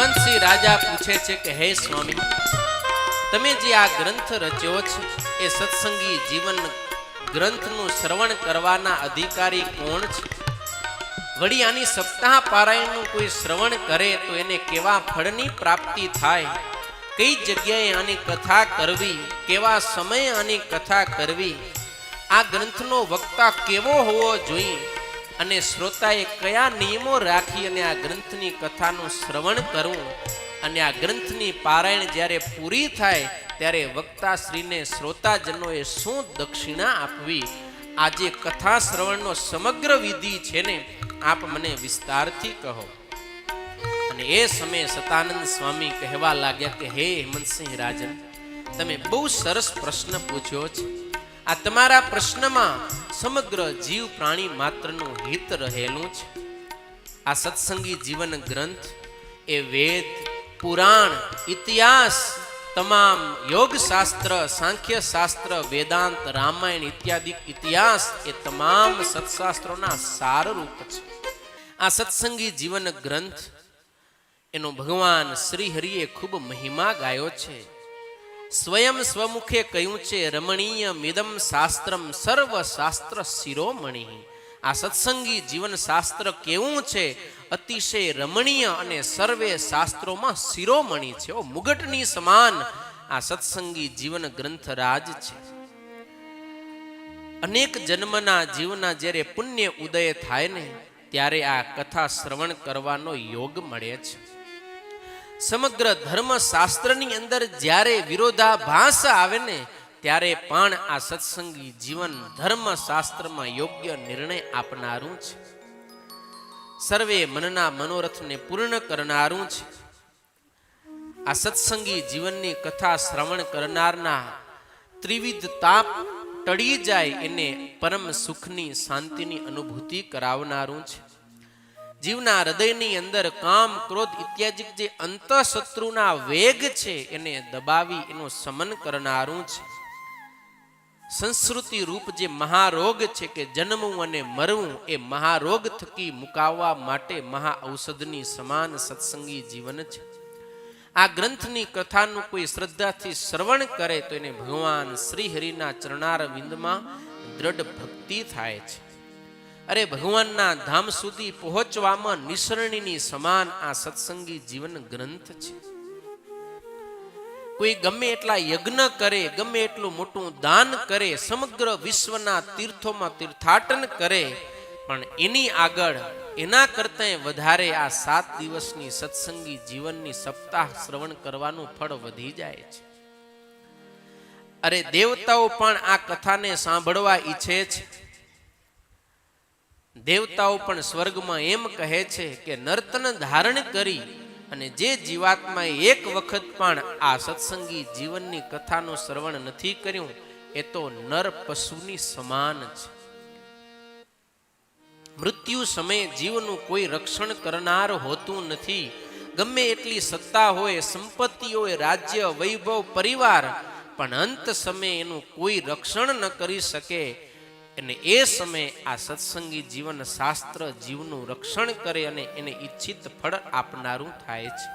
હેમંતસિંહ રાજા પૂછે છે કે હે સ્વામી, તમે જે આ ગ્રંથ રચ્યો છે એ સત્સંગી જીવન ગ્રંથનું શ્રવણ કરવાના અધિકારી કોણ છે? વળી આની સપ્તાહ પારાયણનું કોઈ શ્રવણ કરે તો એને કેવા ફળની પ્રાપ્તિ થાય? કઈ જગ્યાએ આની કથા કરવી, કેવા સમયે આની કથા કરવી, આ ગ્રંથનો વક્તા કેવો હોવો જોઈએ અને શ્રોતાએ કયા નિયમો રાખી અને આ ગ્રંથની કથાનું શ્રવણ કરવું, અને આ ગ્રંથની પારાયણ જ્યારે પૂરી થાય ત્યારે વક્તાશ્રીને શ્રોતાજનોએ શું દક્ષિણા આપવી, આજે કથા શ્રવણનો સમગ્ર વિધિ છે ને આપ મને વિસ્તારથી કહો. અને એ સમયે સતાનંદ સ્વામી કહેવા લાગ્યા કે હે હેમંતસિંહ રાજન, તમે બહુ સરસ પ્રશ્ન પૂછ્યો છે. આ તમારા પ્રશ્નમાં સમગ્ર જીવ પ્રાણી માત્રનું હિત રહેલું છે. આ સત્સંગી જીવન ગ્રંથ એ વેદ, પુરાણ, ઇતિહાસ, તમામ યોગ શાસ્ત્ર, સાંખ્ય શાસ્ત્ર, વેદાંત, રામાયણ ઇત્યાદિ ઇતિહાસ એ તમામ સત્શાસ્ત્રોના સારરૂપ છે. આ સત્સંગી જીવન ગ્રંથ એનો ભગવાન શ્રી હરિએ ખૂબ મહિમા ગાયો છે. સ્વયં સ્વમુખે કહ્યું છે, રમણીય મિદમ શાસ્ત્રમ સર્વ શાસ્ત્ર શિરોમણી. આ સત્સંગી જીવન શાસ્ત્ર કેવું છે? અતિશય રમણીય અને સર્વે શાસ્ત્રોમાં શિરોમણી છે. મુગટની સમાન આ સત્સંગી જીવન ગ્રંથ રાજ છે. અનેક જન્મના જીવના જ્યારે પુણ્ય ઉદય થાય ને ત્યારે આ કથા શ્રવણ કરવાનો યોગ મળે છે. સમગ્ર ધર્મ શાસ્ત્રની અંદર જ્યારે વિરોધાભાસ આવે ને ત્યારે પણ આ સત્સંગી જીવન ધર્મ શાસ્ત્રમાં યોગ્ય નિર્ણય આપનારું છે. સર્વે મનના મનોરથને પૂર્ણ કરનારું છે. આ સત્સંગી જીવનની કથા શ્રવણ કરનારના ત્રિવિધ તાપ ટળી જાય એને પરમ સુખની શાંતિની અનુભૂતિ કરાવનારું છે. જીવના હૃદયની અંદર કામ, ક્રોધ ઇત્યાદિ જે અંતઃશત્રુના વેગ છે એને દબાવી એનું શમન કરનારું છે. સંસ્કૃતિ રૂપ જે મહારોગ છે કે જન્મવું અને મરવું એ મહારોગ થકી મુકાવવા માટે મહા ઔષધની સમાન સત્સંગી જીવન છે. આ ગ્રંથની કથાનું કોઈ શ્રદ્ધાથી શ્રવણ કરે તો એને ભગવાન શ્રી હરિના ચરણાર વિંદમાં દ્રઢ ભક્તિ થાય છે. અરે ભગવાનના ધામ સુધી પહોંચવામાં નિસરણીની સમાન આ સત્સંગી જીવન ગ્રંથ છે. કોઈ ગમે એટલા યજ્ઞ કરે, ગમે એટલું મોટું દાન કરે, સમગ્ર વિશ્વના તીર્થોમાં તીર્થાટન કરે, પણ એની આગળ એના કરતાં વધારે આ 7 દિવસની સત્સંગી જીવનની સપ્તાહ શ્રવણ કરવાનું ફળ વધી જાય છે. અરે દેવતાઓ પણ આ કથાને સાંભળવા ઈચ્છે છે. દેવતાઓ પણ સ્વર્ગમાં એમ કહે છે કે નર્તન ધારણ કરી અને જે જીવાત્માએ એક વખત પણ આ સત્સંગી જીવનની કથાનું શ્રવણ નથી કર્યું એ તો નર પશુની સમાન છે. મૃત્યુ સમયે જીવનું કોઈ રક્ષણ કરનાર હોતું નથી. ગમે એટલી સત્તા હોય, સંપત્તિ હોય, રાજ્ય, વૈભવ, પરિવાર, પણ અંત સમયે એનું કોઈ રક્ષણ ન કરી શકે. અને એ સમયે આ સત્સંગી જીવન શાસ્ત્ર જીવનું રક્ષણ કરે અને એને ઈચ્છિત ફળ આપનારું થાય છે.